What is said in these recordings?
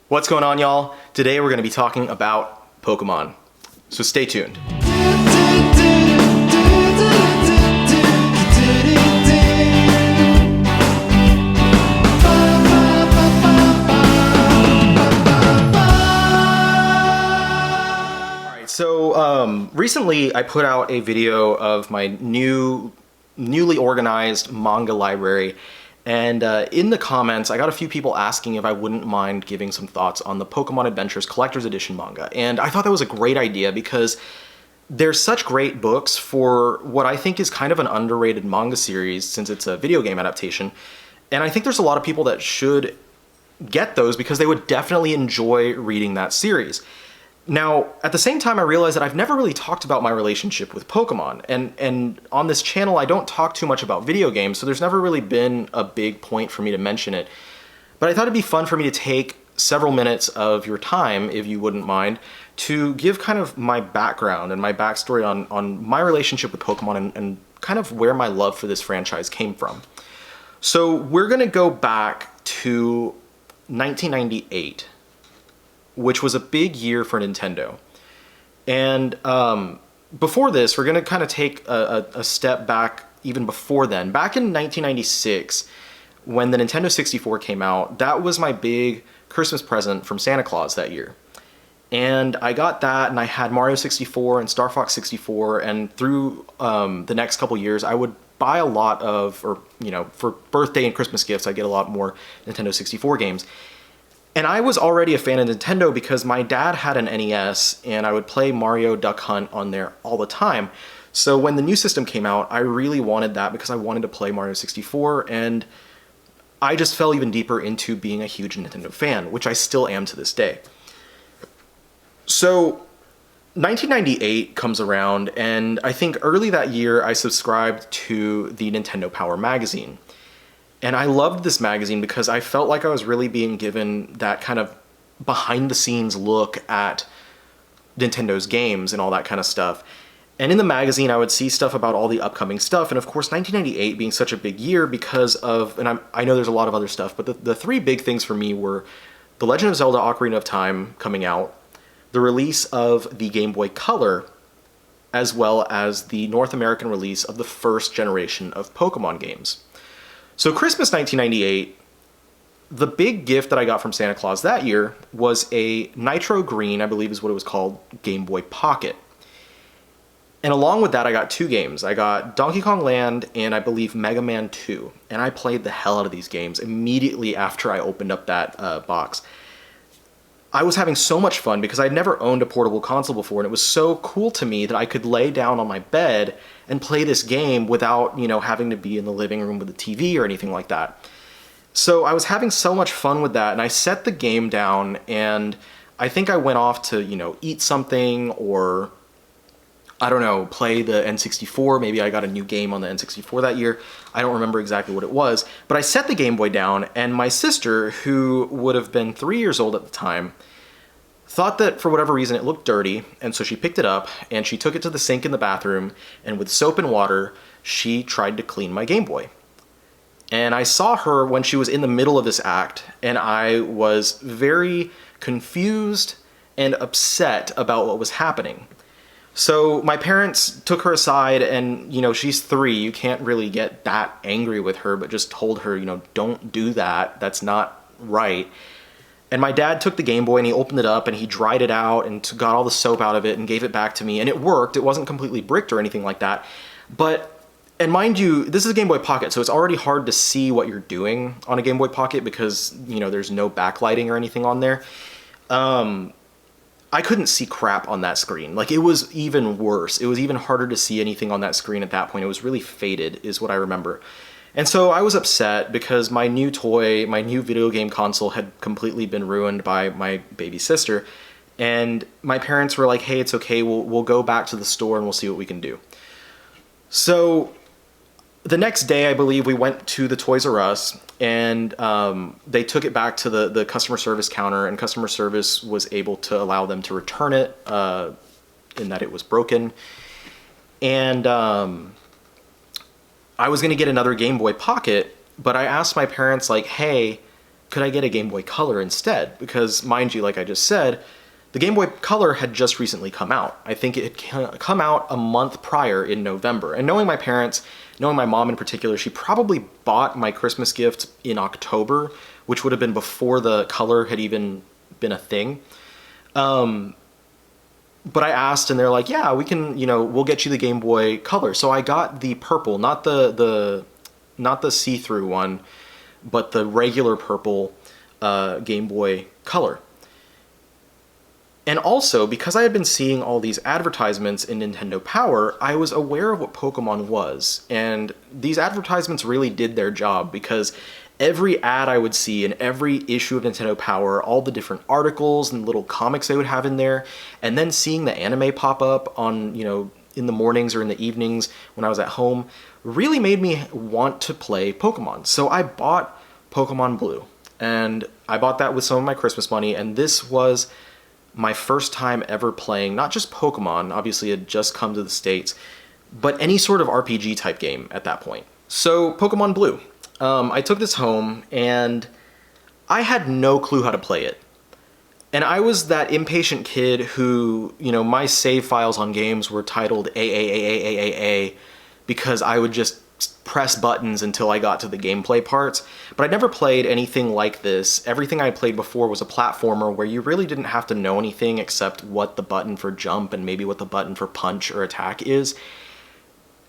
What's going on, y'all? Today we're going to be talking about Pokemon, so stay tuned. Alright, so recently I put out a video of my newly organized manga library. And in the comments, I got a few people asking if I wouldn't mind giving some thoughts on the Pokemon Adventures Collector's Edition manga. And I thought that was a great idea because they're such great books for what I think is kind of an underrated manga series since it's a video game adaptation. And I think there's a lot of people that should get those because they would definitely enjoy reading that series. Now, at the same time, I realized that I've never really talked about my relationship with Pokemon, and on this channel, I don't talk too much about video games, so there's never really been a big point for me to mention it. But I thought it'd be fun for me to take several minutes of your time, if you wouldn't mind, to give kind of my background and my backstory on my relationship with Pokemon and kind of where my love for this franchise came from. So we're gonna go back to 1998. Which was a big year for Nintendo. And before this, we're going to kind of take a step back even before then. Back in 1996, when the Nintendo 64 came out, that was my big Christmas present from Santa Claus that year. And I got that, and I had Mario 64 and Star Fox 64, and through the next couple years, I would buy a lot of, or for birthday and Christmas gifts, I get a lot more Nintendo 64 games. And I was already a fan of Nintendo because my dad had an NES and I would play Mario Duck Hunt on there all the time. So when the new system came out, I really wanted that because I wanted to play Mario 64, and I just fell even deeper into being a huge Nintendo fan, which I still am to this day. So 1998 comes around, and I think early that year I subscribed to the Nintendo Power magazine. And I loved this magazine because I felt like I was really being given that kind of behind-the-scenes look at Nintendo's games and all that kind of stuff. And in the magazine, I would see stuff about all the upcoming stuff. And of course, 1998 being such a big year because of, and I know there's a lot of other stuff, but the three big things for me were The Legend of Zelda Ocarina of Time coming out, the release of the Game Boy Color, as well as the North American release of the first generation of Pokemon games. So Christmas 1998, the big gift that I got from Santa Claus that year was a Nitro Green, I believe is what it was called, Game Boy Pocket. And along with that, I got two games. I got Donkey Kong Land and I believe Mega Man 2. And I played the hell out of these games immediately after I opened up that box. I was having so much fun because I'd never owned a portable console before, and it was so cool to me that I could lay down on my bed and play this game without, having to be in the living room with the TV or anything like that. So I was having so much fun with that, and I set the game down, and I think I went off to, eat something or, I don't know, play the N64. Maybe I got a new game on the N64 that year. I don't remember exactly what it was, but I set the Game Boy down, and my sister, who would have been 3 years old at the time, thought that for whatever reason it looked dirty, and so she picked it up and she took it to the sink in the bathroom, and with soap and water, she tried to clean my Game Boy. And I saw her when she was in the middle of this act, and I was very confused and upset about what was happening. So my parents took her aside, and, she's 3, you can't really get that angry with her, but just told her, don't do that, that's not right. And my dad took the Game Boy and he opened it up and he dried it out and got all the soap out of it and gave it back to me, and it worked. It wasn't completely bricked or anything like that. And mind you, this is a Game Boy Pocket, so it's already hard to see what you're doing on a Game Boy Pocket because, there's no backlighting or anything on there. I couldn't see crap on that screen. Like, it was even worse. It was even harder to see anything on that screen at that point. It was really faded, is what I remember. And so I was upset because my new toy, my new video game console had completely been ruined by my baby sister. And my parents were like, hey, it's okay, we'll go back to the store and we'll see what we can do. So the next day, I believe, we went to the Toys R Us, and they took it back to the customer service counter, and customer service was able to allow them to return it in that it was broken. And I was going to get another Game Boy Pocket, but I asked my parents, like, hey, could I get a Game Boy Color instead? Because, mind you, like I just said, the Game Boy Color had just recently come out. I think it had come out a month prior in November. And knowing my parents, knowing my mom in particular, she probably bought my Christmas gift in October, which would have been before the Color had even been a thing. But I asked and they're like, yeah, we can, we'll get you the Game Boy Color. So I got the purple, not the see-through one, but the regular purple Game Boy Color. And also, because I had been seeing all these advertisements in Nintendo Power, I was aware of what Pokemon was. And these advertisements really did their job, because every ad I would see in every issue of Nintendo Power, all the different articles and little comics they would have in there, and then seeing the anime pop up on, in the mornings or in the evenings when I was at home, really made me want to play Pokemon. So I bought Pokemon Blue, and I bought that with some of my Christmas money, and this was my first time ever playing, not just Pokemon, obviously it had just come to the States, but any sort of RPG type game at that point. So Pokemon Blue. I took this home and I had no clue how to play it. And I was that impatient kid who, my save files on games were titled AAAAAAA because I would just press buttons until I got to the gameplay parts. But I never played anything like this. Everything I played before was a platformer where you really didn't have to know anything except what the button for jump and maybe what the button for punch or attack is.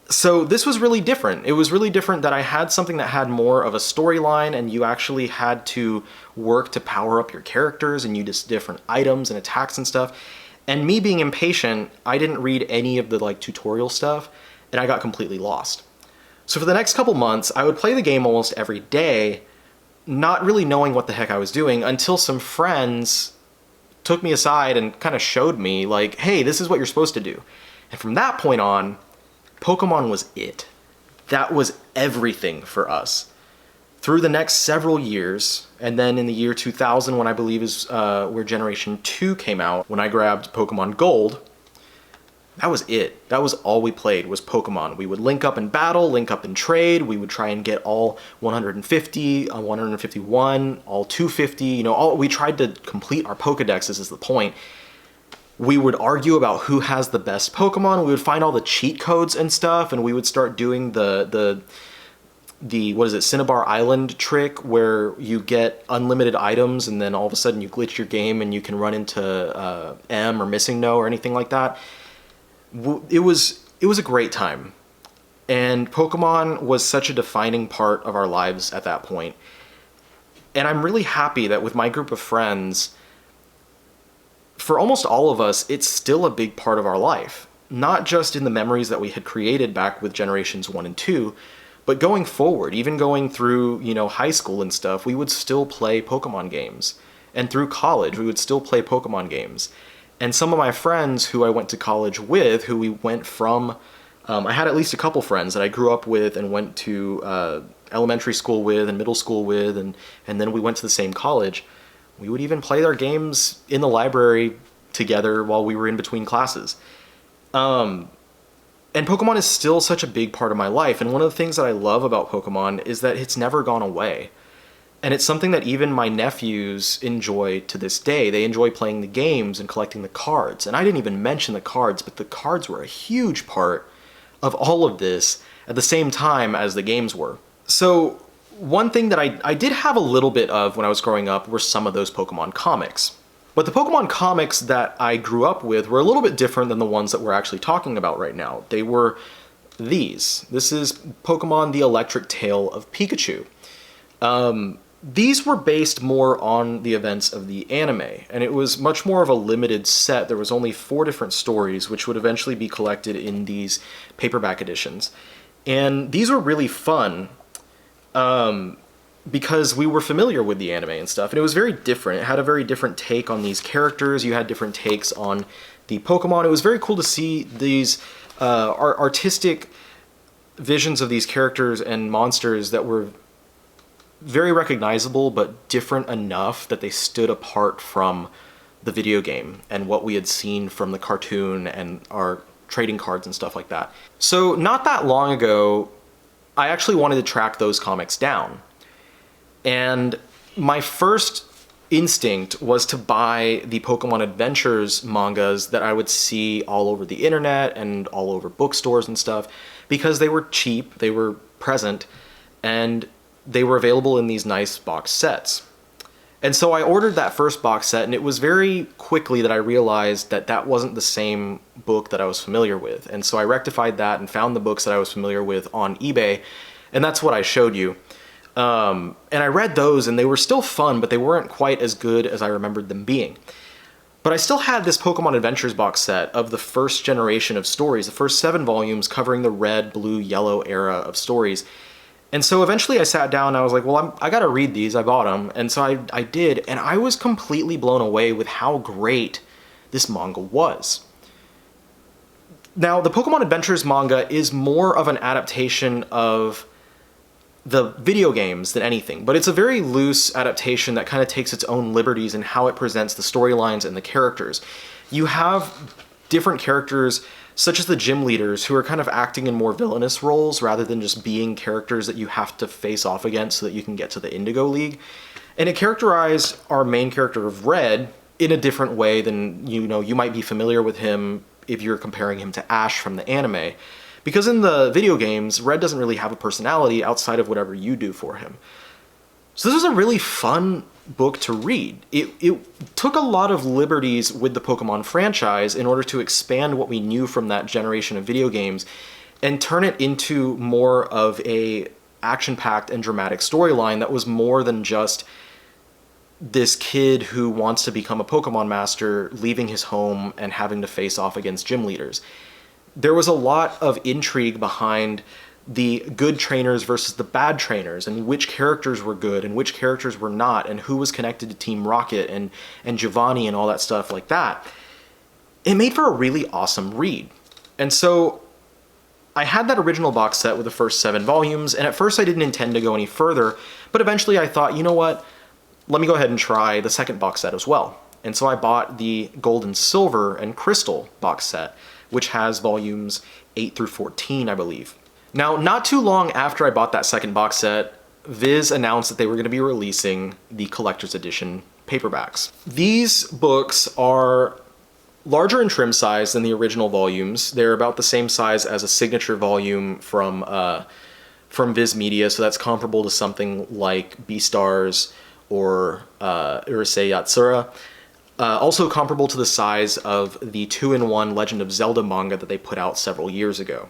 So this was really different. It was really different that I had something that had more of a storyline, and you actually had to work to power up your characters and you just different items and attacks and stuff. And me being impatient, I didn't read any of the tutorial stuff, and I got completely lost. So for the next couple months, I would play the game almost every day, not really knowing what the heck I was doing, until some friends took me aside and kind of showed me, like, hey, this is what you're supposed to do. And from that point on, Pokemon was it. That was everything for us. Through the next several years, and then in the year 2000, when I believe is where Generation 2 came out, when I grabbed Pokemon Gold, that was it. That was all we played, was Pokemon. We would link up in battle, link up in trade, we would try and get all 150, 151, all 250, we tried to complete our Pokedexes is the point. We would argue about who has the best Pokemon, we would find all the cheat codes and stuff, and we would start doing the what is it, Cinnabar Island trick, where you get unlimited items and then all of a sudden you glitch your game and you can run into M or Missing No or anything like that. It was a great time, and Pokemon was such a defining part of our lives at that point. And I'm really happy that with my group of friends, for almost all of us, it's still a big part of our life. Not just in the memories that we had created back with Generations 1 and 2, but going forward, even going through, high school and stuff, we would still play Pokemon games. And through college, we would still play Pokemon games. And some of my friends who I went to college with, who we went from, I had at least a couple friends that I grew up with and went to elementary school with and middle school with, and then we went to the same college. We would even play our games in the library together while we were in between classes. And Pokemon is still such a big part of my life, and one of the things that I love about Pokemon is that it's never gone away. And it's something that even my nephews enjoy to this day. They enjoy playing the games and collecting the cards. And I didn't even mention the cards, but the cards were a huge part of all of this at the same time as the games were. So one thing that I did have a little bit of when I was growing up were some of those Pokemon comics. But the Pokemon comics that I grew up with were a little bit different than the ones that we're actually talking about right now. They were these. This is Pokemon The Electric Tale of Pikachu. These were based more on the events of the anime, and it was much more of a limited set. There was only 4 different stories, which would eventually be collected in these paperback editions. And these were really fun, because we were familiar with the anime and stuff, and it was very different. It had a very different take on these characters. You had different takes on the Pokemon. It was very cool to see these artistic visions of these characters and monsters that were very recognizable, but different enough that they stood apart from the video game and what we had seen from the cartoon and our trading cards and stuff like that. So not that long ago, I actually wanted to track those comics down. And my first instinct was to buy the Pokemon Adventures mangas that I would see all over the internet and all over bookstores and stuff, because they were cheap, they were present, and they were available in these nice box sets. And so I ordered that first box set, and it was very quickly that I realized that that wasn't the same book that I was familiar with. And so I rectified that and found the books that I was familiar with on eBay, and that's what I showed you. And I read those, and they were still fun, but they weren't quite as good as I remembered them being. But I still had this Pokemon Adventures box set of the first generation of stories, the first 7 volumes covering the red, blue, yellow era of stories. And so eventually I sat down and I was like, well, I gotta read these, I bought them. And so I did, and I was completely blown away with how great this manga was. Now, the Pokemon Adventures manga is more of an adaptation of the video games than anything, but it's a very loose adaptation that kind of takes its own liberties in how it presents the storylines and the characters. You have different characters, such as the gym leaders, who are kind of acting in more villainous roles rather than just being characters that you have to face off against so that you can get to the Indigo League. And it characterized our main character of Red in a different way than, you might be familiar with him if you're comparing him to Ash from the anime. Because in the video games, Red doesn't really have a personality outside of whatever you do for him. So this was a really fun book to read. It took a lot of liberties with the Pokemon franchise in order to expand what we knew from that generation of video games and turn it into more of a action-packed and dramatic storyline that was more than just this kid who wants to become a Pokemon master leaving his home and having to face off against gym leaders. There was a lot of intrigue behind the good trainers versus the bad trainers, and which characters were good and which characters were not, and who was connected to Team Rocket and Giovanni and all that stuff like that. It made for a really awesome read. And so I had that original box set with the first 7 volumes, and at first I didn't intend to go any further, but eventually I thought, you know what, let me go ahead and try the second box set as well. And so I bought the Gold and Silver and Crystal box set, which has volumes 8 through 14, I believe. Now, not too long after I bought that second box set, Viz announced that they were going to be releasing the collector's edition paperbacks. These books are larger in trim size than the original volumes. They're about the same size as a signature volume from Viz Media, so that's comparable to something like Beastars or Urusei Yatsura. Also comparable to the size of the 2-in-1 Legend of Zelda manga that they put out several years ago.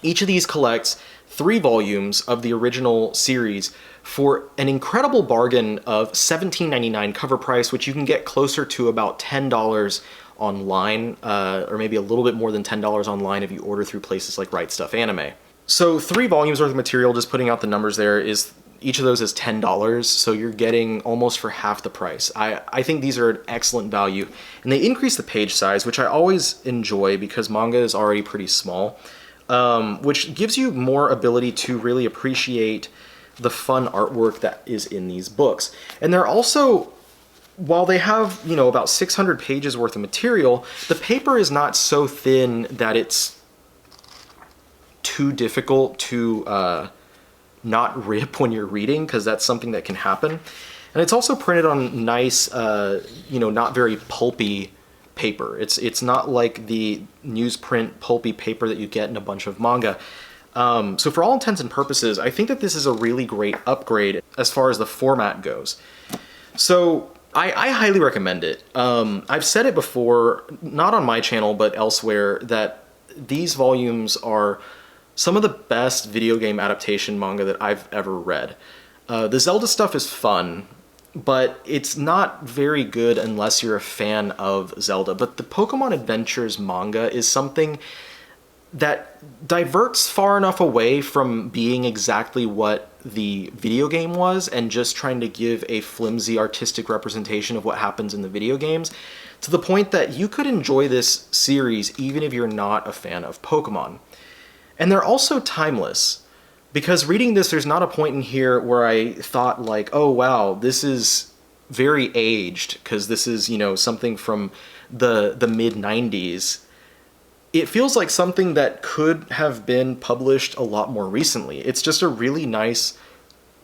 Each of these collects 3 volumes of the original series for an incredible bargain of $17.99 cover price, which you can get closer to about $10 online, or maybe a little bit more than $10 online if you order through places like Right Stuff Anime. So 3 volumes worth of material, just putting out the numbers there, is each of those is $10, so you're getting almost for half the price. I think these are an excellent value, and they increase the page size, which I always enjoy because manga is already pretty small, which gives you more ability to really appreciate the fun artwork that is in these books. And they're also, while they have, about 600 pages worth of material, the paper is not so thin that it's too difficult to not rip when you're reading, because that's something that can happen. And it's also printed on nice, not very pulpy paper. It's not like the newsprint pulpy paper that you get in a bunch of manga. So for all intents and purposes, I think that this is a really great upgrade as far as the format goes. So I highly recommend it. I've said it before, not on my channel, but elsewhere, that these volumes are some of the best video game adaptation manga that I've ever read. The Zelda stuff is fun, but it's not very good unless you're a fan of Zelda. But the Pokemon Adventures manga is something that diverts far enough away from being exactly what the video game was and just trying to give a flimsy artistic representation of what happens in the video games, to the point that you could enjoy this series even if you're not a fan of Pokemon. And they're also timeless, because reading this, there's not a point in here where I thought like, oh wow, this is very aged, because this is, something from the mid-90s. It feels like something that could have been published a lot more recently. It's just a really nice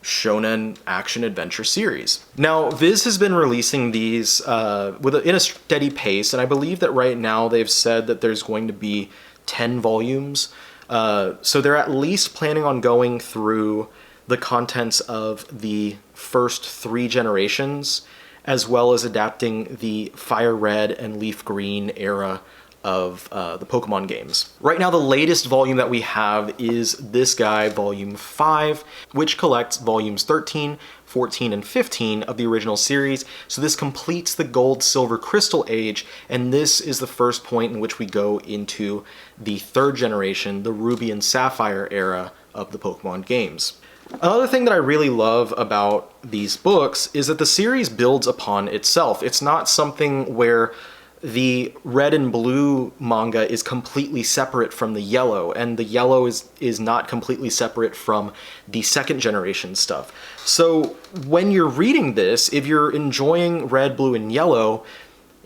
shonen action adventure series. Now, Viz has been releasing these in a steady pace, and I believe that right now they've said that there's going to be 10 volumes. So they're at least planning on going through the contents of the first 3 generations, as well as adapting the Fire Red and Leaf Green era of the Pokemon games. Right now, the latest volume that we have is this guy, Volume 5, which collects Volumes 13, 14, and 15 of the original series. So this completes the Gold, Silver, Crystal age, and this is the first point in which we go into the 3rd generation, the Ruby and Sapphire era of the Pokemon games. Another thing that I really love about these books is that the series builds upon itself. It's not something where the red and blue manga is completely separate from the yellow, and the yellow is not completely separate from the 2nd generation stuff. So when you're reading this, if you're enjoying red, blue, and yellow,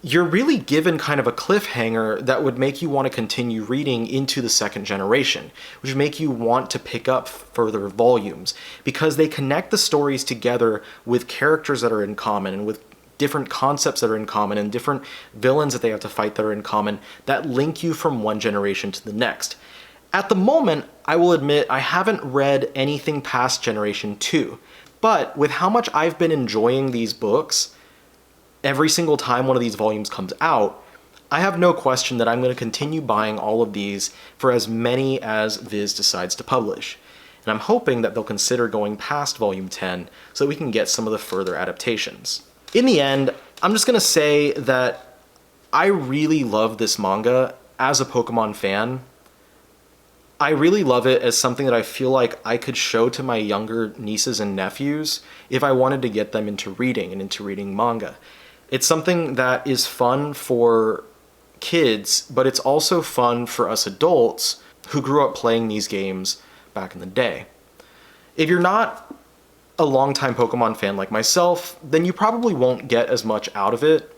you're really given kind of a cliffhanger that would make you want to continue reading into the 2nd generation, which would make you want to pick up further volumes, because they connect the stories together with characters that are in common and with different concepts that are in common and different villains that they have to fight that are in common that link you from one generation to the next. At the moment, I will admit I haven't read anything past Generation 2, but with how much I've been enjoying these books, every single time one of these volumes comes out, I have no question that I'm going to continue buying all of these for as many as Viz decides to publish. And I'm hoping that they'll consider going past Volume 10 so that we can get some of the further adaptations. In the end, I'm just going to say that I really love this manga as a Pokemon fan. I really love it as something that I feel like I could show to my younger nieces and nephews if I wanted to get them into reading and into reading manga. It's something that is fun for kids, but it's also fun for us adults who grew up playing these games back in the day. If you're not a longtime Pokemon fan like myself, then you probably won't get as much out of it,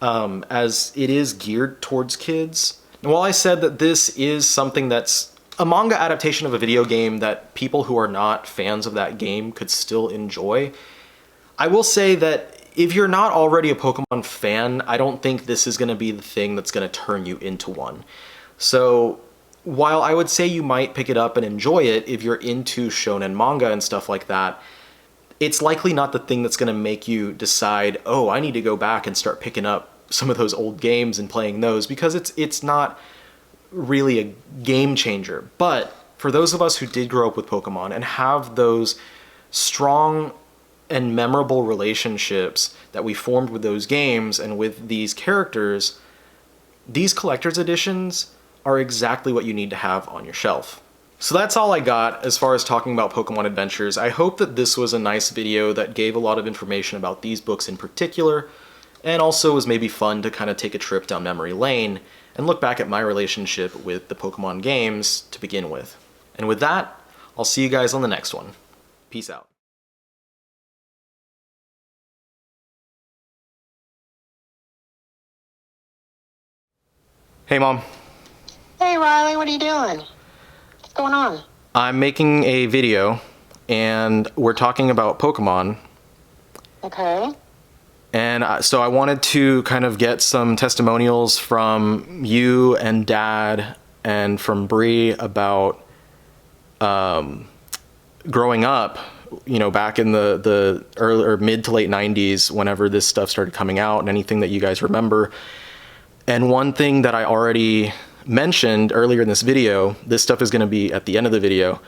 as it is geared towards kids. And while I said that this is something that's a manga adaptation of a video game that people who are not fans of that game could still enjoy, I will say that if you're not already a Pokemon fan, I don't think this is going to be the thing that's going to turn you into one. So while I would say you might pick it up and enjoy it if you're into shonen manga and stuff like that, it's likely not the thing that's going to make you decide, oh, I need to go back and start picking up some of those old games and playing those, because it's not really a game changer. But for those of us who did grow up with Pokemon and have those strong and memorable relationships that we formed with those games and with these characters, these collector's editions are exactly what you need to have on your shelf. So that's all I got as far as talking about Pokemon Adventures. I hope that this was a nice video that gave a lot of information about these books in particular, and also was maybe fun to kind of take a trip down memory lane and look back at my relationship with the Pokemon games to begin with. And with that, I'll see you guys on the next one. Peace out. Hey, Mom. Hey, Riley, what are you doing? What's going on? I'm making a video, and we're talking about Pokemon. Okay. And so I wanted to kind of get some testimonials from you and Dad and from Bree about growing up, you know, back in the early or mid to late 90s, whenever this stuff started coming out, and anything that you guys remember. And one thing that I already mentioned earlier in this video, this stuff is going to be at the end of the video,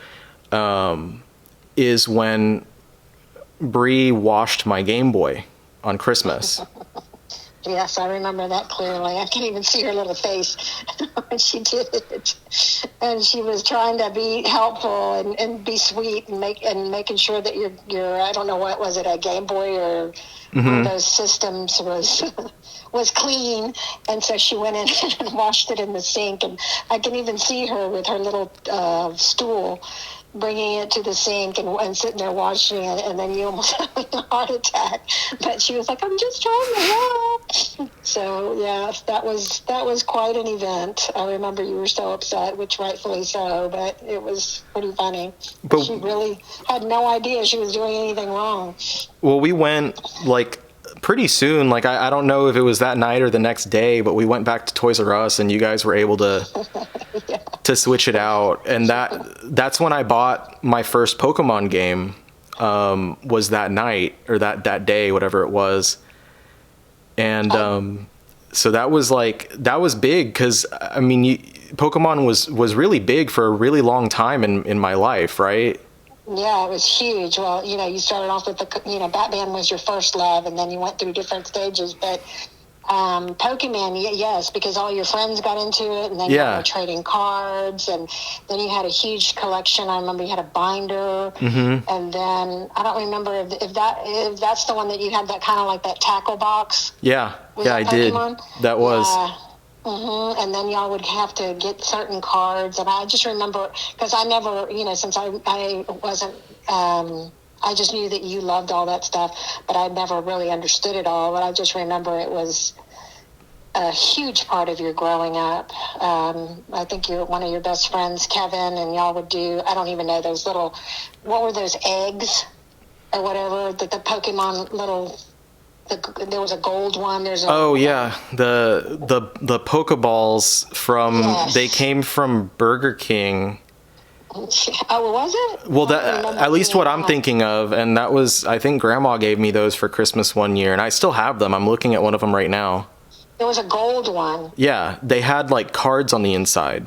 is when Bree washed my Game Boy on Christmas. Yes, I remember that clearly. I can even see her little face when she did it. And she was trying to be helpful and be sweet and making sure that your I don't know what was it, a Game Boy or one of those systems was clean. And so she went in and washed it in the sink. And I can even see her with her little stool bringing it to the sink and sitting there washing it, and then you almost had a heart attack. But she was like, I'm just trying to help. So yeah, that was quite an event. I remember you were so upset, which rightfully so, but it was pretty funny. But She really had no idea she was doing anything wrong. well, we went like pretty soon. Like I don't know if it was that night or the next day, but we went back to Toys R Us, and you guys were able to Yeah. to switch it out. And that's when I bought my first Pokemon game. Was that night or that day, whatever it was. And so that was big because I mean, Pokemon was really big for a really long time in my life, right? Yeah, it was huge. Well, you started off with Batman was your first love, and then you went through different stages. But Pokemon, yes, because all your friends got into it, and then you were trading cards, and then you had a huge collection. I remember you had a binder, and then I don't remember if that's the one that you had that kind of like that tackle box. Yeah, I Pokemon? did. That was. Yeah. And then y'all would have to get certain cards, and I just remember because I never, since I wasn't, I just knew that you loved all that stuff, but I never really understood it all. But I just remember it was a huge part of your growing up. I think one of your best friends, Kevin, and y'all would do, I don't even know, those little, what were those eggs or whatever, the Pokemon little. There was a gold one. The Pokeballs from they came from Burger King. Oh, was it? Well, that at least what I'm thinking of, and that was I think Grandma gave me those for Christmas one year, and I still have them. I'm looking at one of them right now. There was a gold one. Yeah, they had like cards on the inside.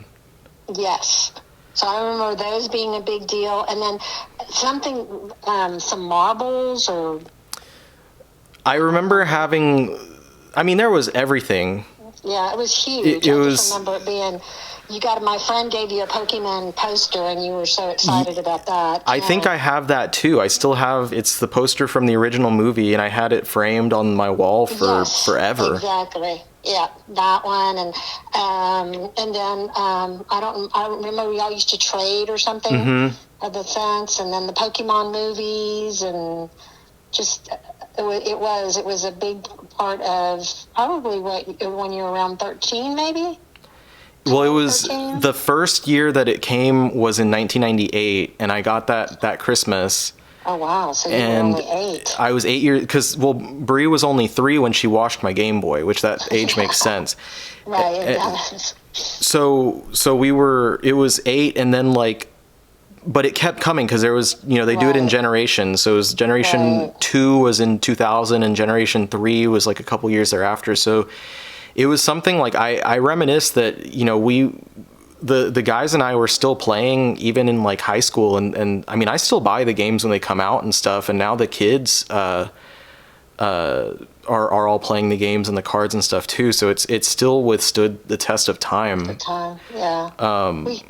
Yes. So I remember those being a big deal, and then something, some marbles or. I remember having, I mean, there was everything. Yeah, it was huge. I just remember it being, my friend gave you a Pokemon poster, and you were so excited about that. I think I have that too. I still have, it's the poster from the original movie, and I had it framed on my wall for forever. Exactly. Yeah, that one, and then I remember y'all used to trade or something of the sense, and then the Pokemon movies, and just. It was a big part of probably when you were around 13, maybe? Well, it was 13? The first year that it came was in 1998, and I got that Christmas. Oh, wow. So you were only 8. I was 8 years, because, Brie was only 3 when she washed my Game Boy, which that age makes sense. Right, it does. So it was 8, and then but it kept coming because there was, they do it in generations. So it was generation 2 was in 2000 and generation 3 was like a couple years thereafter. So it was something like I reminisce that, the guys and I were still playing even in like high school. And I mean, I still buy the games when they come out and stuff. And now the kids, are all playing the games and the cards and stuff too, so it's still withstood the test of time. Yeah.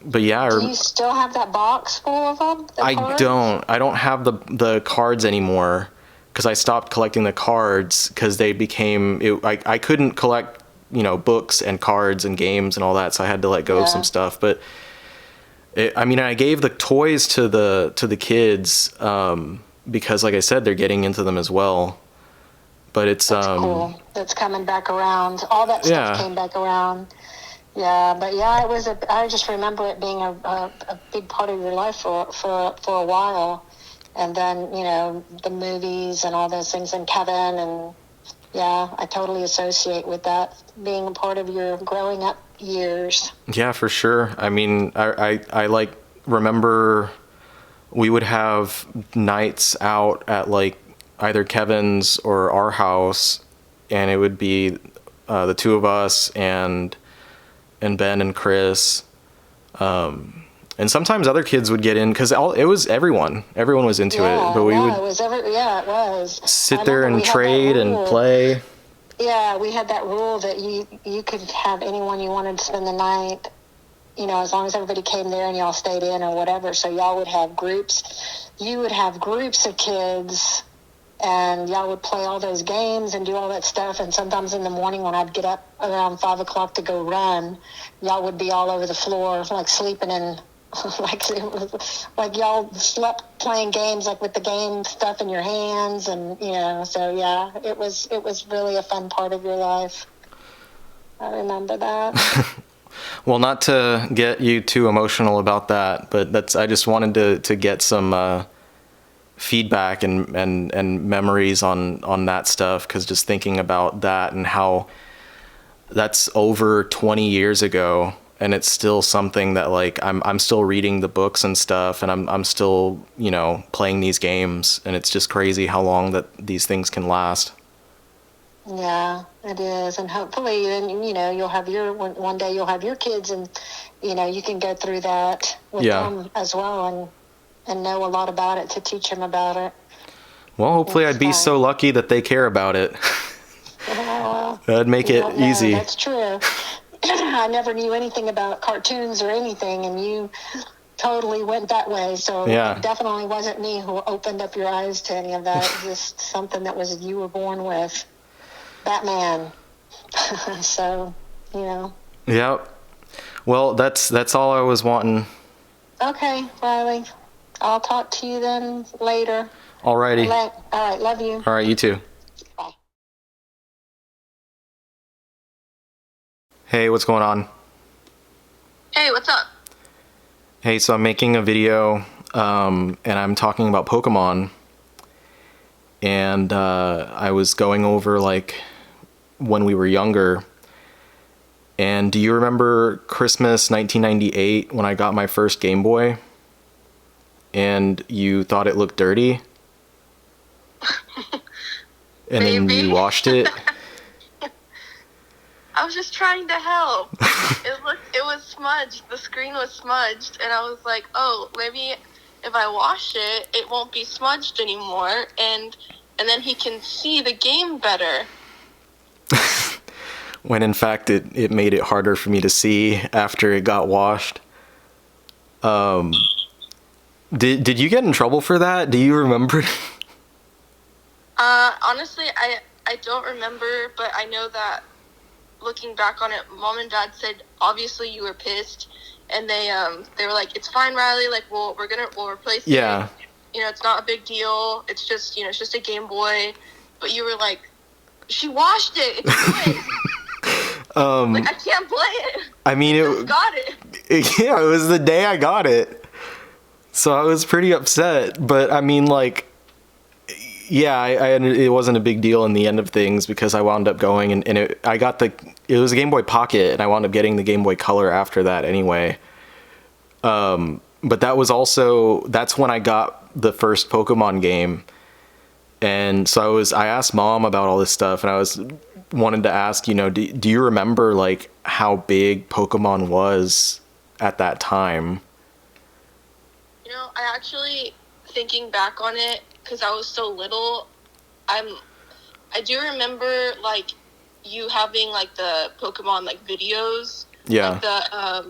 But yeah, do you still have that box full of them? I don't have the cards anymore because I stopped collecting the cards because they became I couldn't collect books and cards and games and all that, so I had to let go of some stuff. But I gave the toys to the kids because, like I said, they're getting into them as well. But it's That's cool. That's coming back around. All that stuff came back around. Yeah, but yeah, I just remember it being a big part of your life for a while, and then the movies and all those things, and Kevin, and yeah, I totally associate with that being a part of your growing up years. Yeah, for sure. I mean, I remember we would have nights out at either Kevin's or our house, and it would be the two of us and Ben and Chris, and sometimes other kids would get in because it was everyone was into it. But we would it was sit there and trade and play. Yeah, we had that rule that you could have anyone you wanted to spend the night, as long as everybody came there and y'all stayed in or whatever. So y'all would have groups. You would have groups of kids, and y'all would play all those games and do all that stuff. And sometimes in the morning when I'd get up around 5 o'clock to go run, y'all would be all over the floor, like sleeping in Like it was like y'all slept playing games, like with the game stuff in your hands, and so yeah, it was really a fun part of your life. I remember that. Well, not to get you too emotional about that, but I just wanted to get some feedback and memories on that stuff, because just thinking about that and how that's over 20 years ago, and it's still something that like I'm still reading the books and stuff, and I'm still playing these games, and it's just crazy how long that these things can last. Yeah, it is, and hopefully, then you'll have one day you'll have your kids, and you can go through that with them as well, and know a lot about it to teach them about it. Well, hopefully It's I'd be fun. so lucky that they care about it. Well, That'd make it don't know. easy. That's true. I never knew anything about cartoons or anything, and you totally went that way. So Yeah. It definitely wasn't me who opened up your eyes to any of that. It was just something that you were born with. Batman. So, Yep. Well, that's all I was wanting. Okay, Riley. I'll talk to you then later. Alrighty. All right, love you. All right, you too. Bye. Hey, what's going on? Hey, what's up? Hey, so I'm making a video, and I'm talking about Pokemon, and I was going over like when we were younger. And do you remember Christmas 1998 when I got my first Game Boy? And you thought it looked dirty? And then Maybe. you washed it? I was just trying to help. It was smudged. The screen was smudged, and I was like, oh, maybe if I wash it, it won't be smudged anymore, and then he can see the game better. When in fact it made it harder for me to see after it got washed. Did you get in trouble for that? Do you remember? Honestly, I don't remember, but I know that looking back on it, Mom and Dad said obviously you were pissed, and they were like, it's fine, Riley, like we'll replace it. Yeah. It's not a big deal. It's just it's just a Game Boy. But you were like, she washed it. It's good. Like, I can't play it. I mean, Just got it. Yeah, it was the day I got it. So I was pretty upset, but I mean, like, yeah, it wasn't a big deal in the end of things, because I wound up going and it was a Game Boy Pocket, and I wound up getting the Game Boy Color after that anyway. But that's when I got the first Pokemon game. And so I asked Mom about all this stuff, and I wanted to ask, do you remember like how big Pokemon was at that time? I actually, thinking back on it, because I was so little, I do remember like you having like the Pokemon like videos. Yeah. Like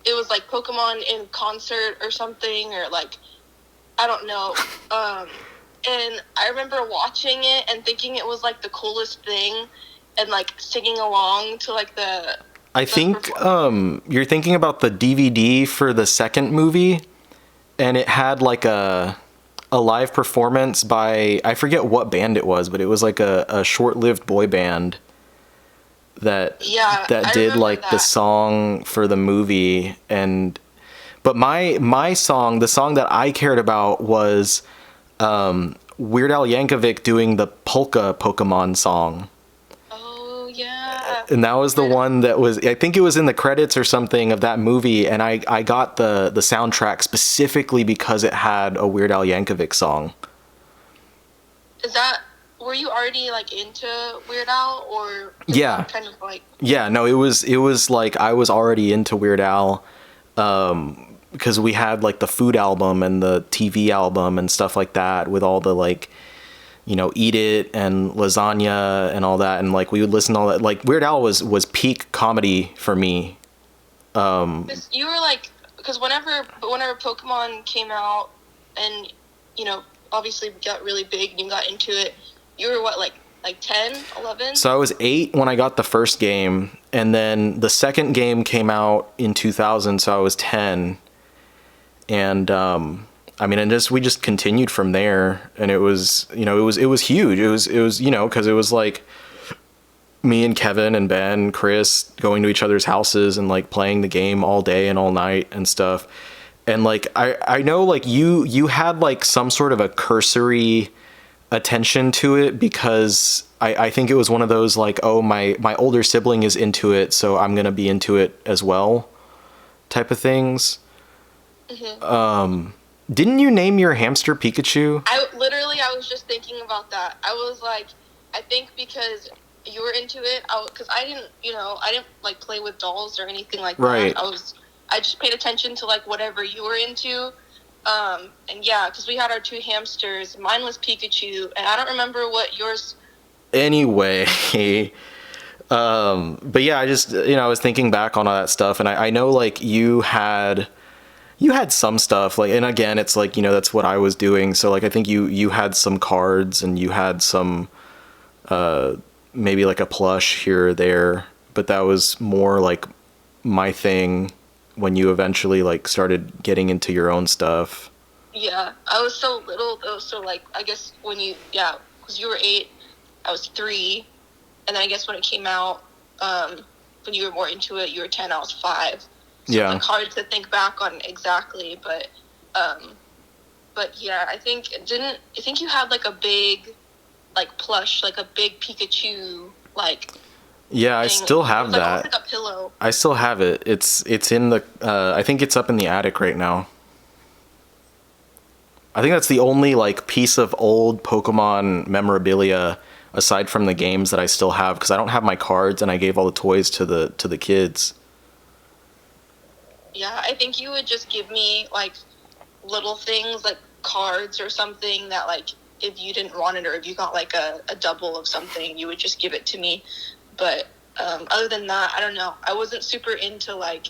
it was like Pokemon in concert or something, or like, I don't know. And I remember watching it and thinking it was like the coolest thing, and like singing along to like the. I think you're thinking about the DVD for the second movie, and it had like a live performance by, I forget what band it was, but it was like a short-lived boy band that did like the song for the movie. But my song, the song that I cared about was Weird Al Yankovic doing the Polka Pokemon song. Oh, yeah. And that was the one that was, I think it was in the credits or something of that movie, and I got the soundtrack specifically because it had a Weird Al Yankovic song. Were you already like into Weird Al, or yeah, kind of like? Yeah, no, it was like I was already into Weird Al, because we had like the food album and the TV album and stuff like that with all the like, Eat It and Lasagna and all that, and like we would listen to all that. Like Weird Al was peak comedy for me. You were like, because whenever Pokemon came out, and obviously got really big and you got into it, you were what, like 10, 11? So I was 8 when I got the first game, and then the second game came out in 2000, so I was 10. And I mean, and we just continued from there, and it was, you know, it was huge. It was, you know, because it was like me and Kevin and Ben, Chris going to each other's houses and like playing the game all day and all night and stuff. And like I know like you had like some sort of a cursory attention to it, because I think it was one of those like, oh, my older sibling is into it, so I'm gonna be into it as well type of things. Mm-hmm. Didn't you name your hamster Pikachu? I was just thinking about that. I was like, I think because you were into it, because I didn't like play with dolls or anything like that. Right. I just paid attention to like whatever you were into. And yeah, because we had our 2 hamsters. Mine was Pikachu, and I don't remember what yours. Anyway, but yeah, I just, you know, I was thinking back on all that stuff, and I know like you had some stuff, like, and again, it's like, you know, that's what I was doing. So like, I think you had some cards, and you had some, maybe like a plush here or there, but that was more like my thing when you eventually like started getting into your own stuff. Yeah, I was so little though, so like, I guess because you were 8, I was 3, and then I guess when it came out, when you were more into it, you were 10, I was 5. So Yeah. it's like hard to think back on exactly, but yeah, I think you had like a big, like plush, like a big Pikachu, like. Yeah, I still have it was that. like a pillow. I still have it. It's in the, I think it's up in the attic right now. I think that's the only like piece of old Pokemon memorabilia aside from the games that I still have, because I don't have my cards, and I gave all the toys to the kids. Yeah, I think you would just give me like little things like cards or something that like if you didn't want it, or if you got like a double of something, you would just give it to me. But other than that, I don't know. I wasn't super into like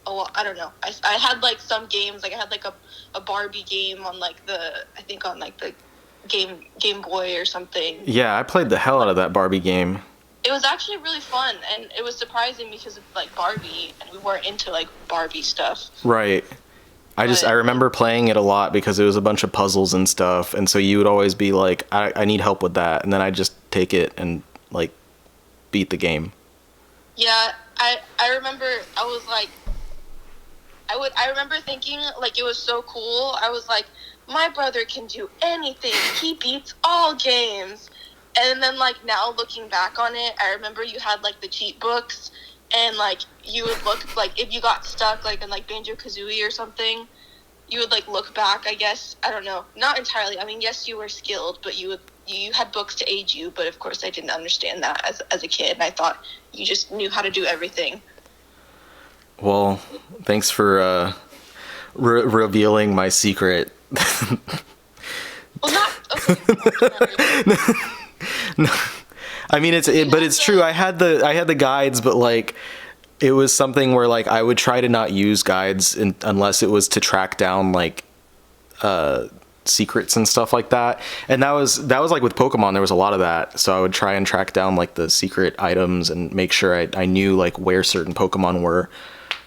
a lot. I don't know. I had like some games, like I had like a Barbie game on like the Game Boy or something. Yeah, I played the hell out of that Barbie game. It was actually really fun, and it was surprising because of like Barbie, and we weren't into like Barbie stuff. Right. I remember playing it a lot because it was a bunch of puzzles and stuff, and so you would always be like, I need help with that, and then I'd just take it and like beat the game. Yeah, I remember I was like, I remember thinking like it was so cool. I was like, my brother can do anything. He beats all games. And then like now looking back on it, I remember you had like the cheat books, and like you would look like if you got stuck like in like Banjo-Kazooie or something, you would like look back, I guess. I don't know. Not entirely. I mean, yes, you were skilled, but you had books to aid you, but of course I didn't understand that as a kid, and I thought you just knew how to do everything. Well, thanks for revealing my secret. Well, not okay. No, I mean but it's true. I had the guides, but like it was something where like I would try to not use guides unless it was to track down like secrets and stuff like that. And that was like with Pokemon, there was a lot of that. So I would try and track down like the secret items and make sure I knew like where certain Pokemon were.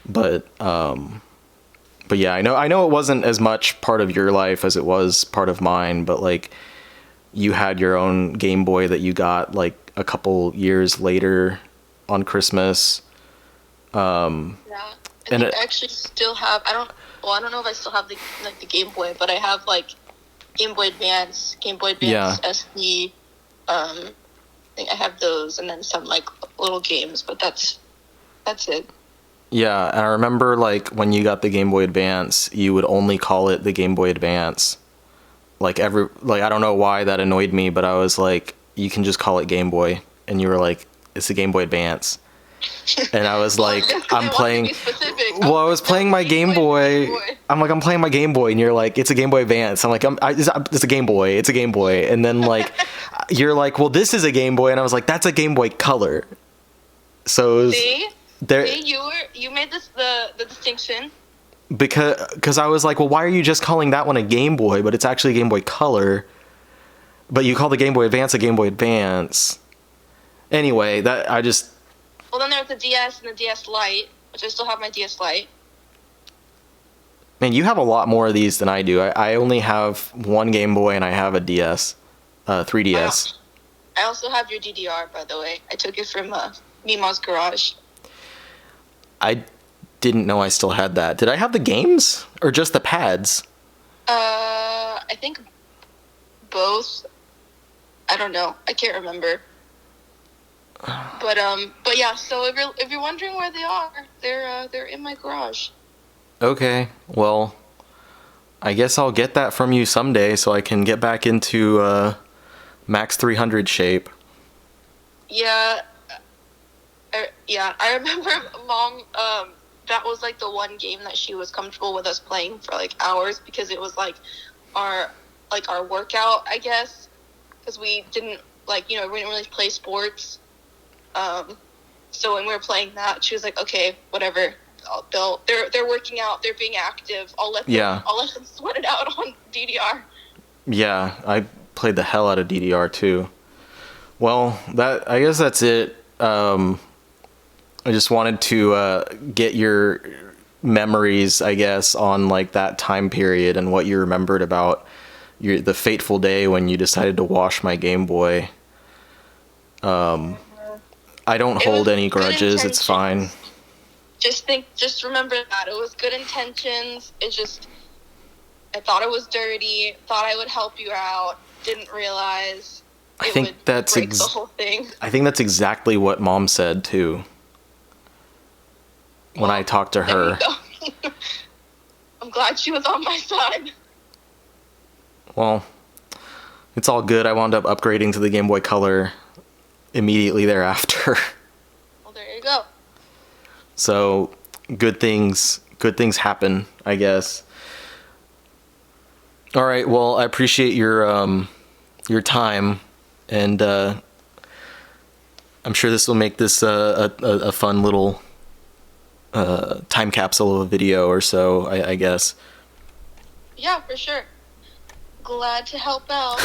But yeah, I know it wasn't as much part of your life as it was part of mine, but like you had your own Game Boy that you got like a couple years later on Christmas. Yeah, I actually still have. I don't know if I still have the Game Boy, but I have like Game Boy Advance, Yeah. SD. I think I have those, and then some like little games, but that's it. Yeah, and I remember like when you got the Game Boy Advance, you would only call it the Game Boy Advance. I don't know why that annoyed me, but I was like, you can just call it Game Boy, and you were like, it's a Game Boy Advance. And I was like, I was playing my Game Boy. I'm playing my Game Boy, and you're like, it's a Game Boy Advance. I'm like, it's a Game Boy. It's a Game Boy. And then like, you're like, well, this is a Game Boy, and I was like, that's a Game Boy Color. So it was, See, you made this the distinction. Because I was like, well, why are you just calling that one a Game Boy, but it's actually a Game Boy Color? But you call the Game Boy Advance a Game Boy Advance. Anyway, Well, then there's the DS and the DS Lite, which I still have my DS Lite. Man, you have a lot more of these than I do. I only have one Game Boy and I have a DS, 3DS. I also have your DDR, by the way. I took it from Mima's garage. I didn't know I still had that. Did I have the games or just the pads? I think both. I don't know. I can't remember. But yeah. So if you're wondering where they are, they're in my garage. Okay, well, I guess I'll get that from you someday so I can get back into Max 300 shape. Yeah. I remember Mom. That was like the one game that she was comfortable with us playing for like hours because it was like our workout, I guess, because we didn't we didn't really play sports. So when we were playing that, she was like, "Okay, whatever. They're working out. They're being active. I'll let them sweat it out on DDR." Yeah, I played the hell out of DDR too. Well, I guess that's it. I just wanted to get your memories, I guess, on like that time period and what you remembered about the fateful day when you decided to wash my Game Boy. I don't hold any grudges. It's fine. Just remember that it was good intentions. I thought it was dirty. Thought I would help you out. Didn't realize it would break the whole thing. I think that's exactly what Mom said too. When I talked to her. I'm glad she was on my side. Well, it's all good. I wound up upgrading to the Game Boy Color immediately thereafter. Well, there you go. So, good things happen, I guess. All right, well, I appreciate your time, and I'm sure this will make this a fun little time capsule of a video or so, I guess. Yeah, for sure. Glad to help out.